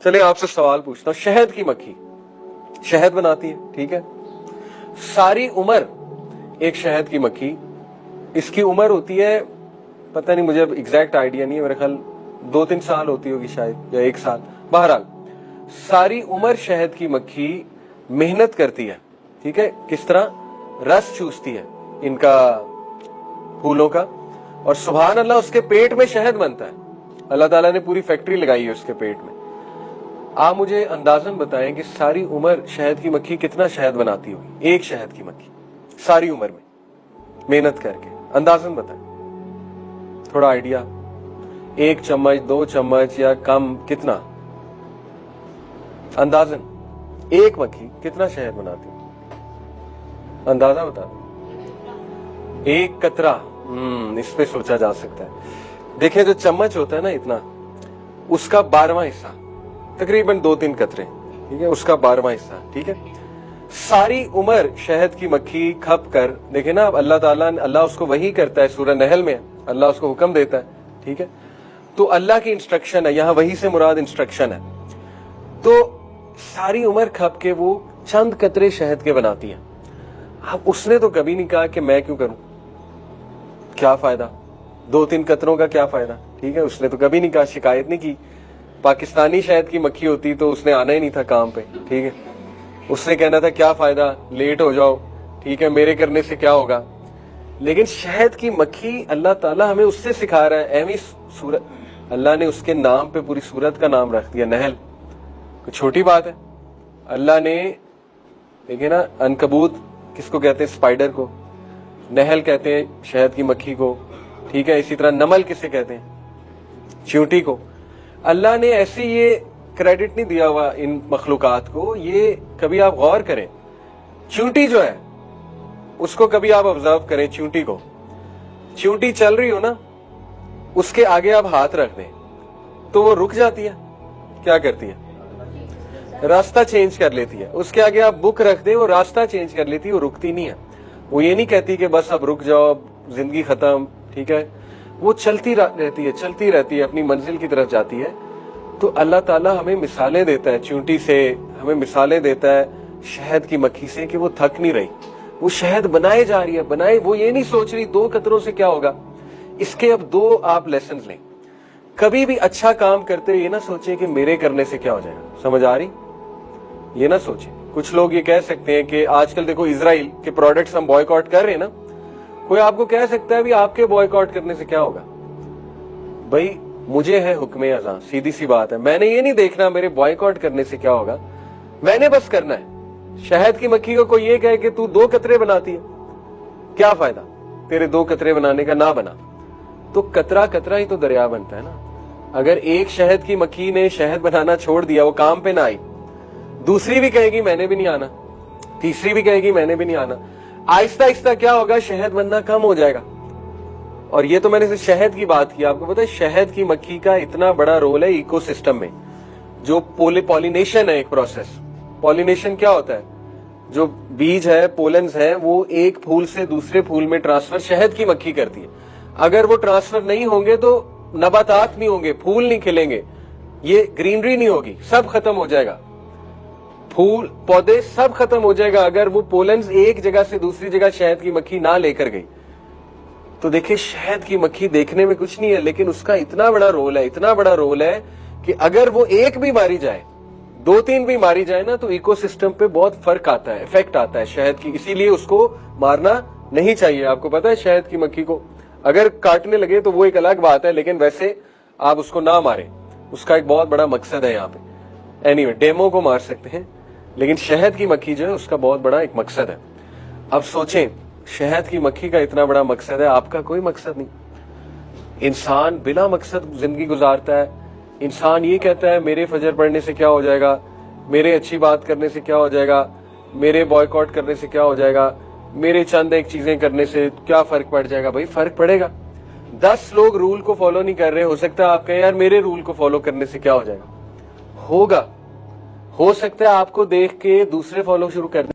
چلے آپ سے سوال پوچھتا ہوں. شہد کی مکھی شہد بناتی ہے, ٹھیک ہے. ساری عمر ایک شہد کی مکھی, اس کی عمر ہوتی ہے, پتہ نہیں مجھے ایگزیکٹ آئیڈیا نہیں ہے, میرے خیال 2-3 سال ہوتی ہوگی شاید, یا 1 سال. بہرحال ساری عمر شہد کی مکھی محنت کرتی ہے, ٹھیک ہے. کس طرح؟ رس چوستی ہے ان کا پھولوں کا, اور سبحان اللہ اس کے پیٹ میں شہد بنتا ہے. اللہ تعالیٰ نے پوری فیکٹری لگائی ہے اس کے پیٹ میں. آپ مجھے اندازاً بتائیں کہ ساری عمر شہد کی مکھی کتنا شہد بناتی ہوگی, ایک شہد کی مکھی ساری عمر میں محنت کر کے, اندازاً بتائیں, تھوڑا آئیڈیا. 1 چمچ 2 چمچ یا کم, کتنا اندازاً ایک مکھی کتنا شہد بناتی ہے؟ اندازہ بتا دیں. 1 قطرہ, اس پہ سوچا جا سکتا ہے. دیکھیں جو چمچ ہوتا ہے نا اتنا, اس کا 12واں حصہ, تقریباً 2-3 قطرے, ٹھیک ہے, اس کا 12واں حصہ, ٹھیک ہے. ساری عمر شہد کی مکھی کھپ کر, دیکھیں نا اب اللہ تعالیٰ, اللہ اس کو وحی کرتا ہے, سورہ نحل میں اللہ اس کو حکم دیتا ہے, ٹھیک ہے. تو اللہ کی انسٹرکشن ہے, یہاں وحی سے مراد انسٹرکشن ہے. تو ساری عمر کھپ کے وہ چند قطرے شہد کے بناتی ہے. اب اس نے تو کبھی نہیں کہا کہ میں کیوں کروں, کیا فائدہ, 2-3 قطروں کا کیا فائدہ, ٹھیک ہے. اس نے تو کبھی نہیں کہا, شکایت نہیں کی. پاکستانی شہد کی مکھی ہوتی تو اس نے آنا ہی نہیں تھا کام پہ, ٹھیک ہے. اس نے کہنا تھا کیا فائدہ, لیٹ ہو جاؤ, ٹھیک ہے, میرے کرنے سے کیا ہوگا. لیکن شہد کی مکھی اللہ تعالیٰ ہمیں اس سے سکھا رہا ہے. ایویں سورت, اللہ نے اس کے نام پہ پوری سورت کا نام رکھ دیا, نحل. کوئی چھوٹی بات ہے. اللہ نے, دیکھیں نا, عنکبوت کس کو کہتے ہیں؟ اسپائڈر کو. نحل کہتے ہیں شہد کی مکھی کو, ٹھیک ہے. اسی طرح نمل کسے کہتے ہیں؟ چیونٹی کو. اللہ نے ایسے یہ کریڈٹ نہیں دیا ہوا ان مخلوقات کو. یہ کبھی آپ غور کریں, چیونٹی جو ہے اس کو کبھی آپ آبزرو کریں, چیونٹی کو. چیونٹی چل رہی ہو نا, اس کے آگے آپ ہاتھ رکھ دیں تو وہ رک جاتی ہے. کیا کرتی ہے؟ راستہ چینج کر لیتی ہے. اس کے آگے آپ بک رکھ دیں, وہ راستہ چینج کر لیتی ہے, وہ رکتی نہیں ہے. وہ یہ نہیں کہتی کہ بس اب رک جاؤ, زندگی ختم, ٹھیک ہے. وہ چلتی رہتی ہے, اپنی منزل کی طرف جاتی ہے. تو اللہ تعالیٰ ہمیں مثالیں دیتا ہے چیونٹی سے, ہمیں مثالیں دیتا ہے شہد کی مکھی سے کہ وہ تھک نہیں رہی, وہ شہد بنائے جا رہی ہے, وہ یہ نہیں سوچ رہی 2 قطروں سے کیا ہوگا. اس کے اب 2 آپ لیسنز لیں. کبھی بھی اچھا کام کرتے یہ نہ سوچیں کہ میرے کرنے سے کیا ہو جائے گا, سمجھ آ رہی؟ یہ نہ سوچیں. کچھ لوگ یہ کہہ سکتے ہیں کہ آج کل دیکھو اسرائیل کے پروڈکٹس ہم بوائیکاٹ کر رہے ہیں نا, کوئی آپ کو کہہ سکتا ہے بھی آپ کے بوائیکاٹ کرنے سے کیا ہوگا. بھائی مجھے ہے حکم اذاں, سیدھی سی بات ہے. میں نے یہ نہیں دیکھنا میرے بوائیکاٹ کرنے سے کیا ہوگا, میں نے بس کرنا ہے. شہد کی مکھی کو کوئی یہ کہے کہ تو 2 قطرے بناتی ہے, کیا فائدہ تیرے 2 قطرے بنانے کا, نہ بنا. تو قطرہ قطرہ ہی تو دریا بنتا ہے نا. اگر ایک شہد کی مکھی نے شہد بنانا چھوڑ دیا, وہ کام پہ نہ آئی, دوسری بھی کہے گی میں نے بھی نہیں آنا, تیسری بھی کہے گی میں نے بھی نہیں آنا. آہستہ آہستہ کیا ہوگا, شہد بننا کم ہو جائے گا. اور یہ تو میں نے شہد کی بات کی. آپ کو پتا ہے شہد کی مکھی کا اتنا بڑا رول ہے ایکو سسٹم میں, جو پولینیشن ہے, ایک پروسیس. پولینیشن کیا ہوتا ہے؟ جو بیج ہے, پولنز ہے, وہ ایک پھول سے دوسرے پھول میں ٹرانسفر شہد کی مکھی کرتی ہے. اگر وہ ٹرانسفر نہیں ہوں گے تو نباتات نہیں ہوں گے, پھول نہیں کھلیں گے, یہ گرینری نہیں ہوگی, سب ختم ہو جائے گا. پھول پودے سب ختم ہو جائے گا اگر وہ پولنز ایک جگہ سے دوسری جگہ شہد کی مکھی نہ لے کر گئی. تو دیکھیں شہد کی مکھی دیکھنے میں کچھ نہیں ہے, لیکن اس کا اتنا بڑا رول ہے کہ اگر وہ ایک بھی ماری جائے, 2-3 بھی ماری جائے نا, تو ایکو سسٹم پہ بہت فرق آتا ہے, افیکٹ آتا ہے شہد کی. اسی لیے اس کو مارنا نہیں چاہیے. آپ کو پتا ہے شہد کی مکھی کو اگر کاٹنے لگے تو وہ ایک الگ بات ہے, لیکن ویسے آپ اس کو نہ ماریں, اس کا ایک بہت بڑا مقصد ہے یہاں پہ. اینیوے ڈیمو کو مار سکتے ہیں, لیکن شہد کی مکھی جو ہے اس کا بہت بڑا ایک مقصد ہے. اب سوچیں, شہد کی مکھی کا اتنا بڑا مقصد ہے, آپ کا کوئی مقصد نہیں. انسان بلا مقصد زندگی گزارتا ہے. انسان یہ کہتا ہے میرے فجر پڑھنے سے کیا ہو جائے گا, میرے اچھی بات کرنے سے کیا ہو جائے گا, میرے بوائیکاٹ کرنے سے کیا ہو جائے گا, میرے چند ایک چیزیں کرنے سے کیا فرق پڑ جائے گا. بھائی فرق پڑے گا. 10 لوگ رول کو فالو نہیں کر رہے, ہو سکتا ہے آپ کہیں یار میرے رول کو فالو کرنے سے کیا ہو جائے گا. ہوگا, ہو سکتا ہے آپ کو دیکھ کے دوسرے فالو شروع کر دیں.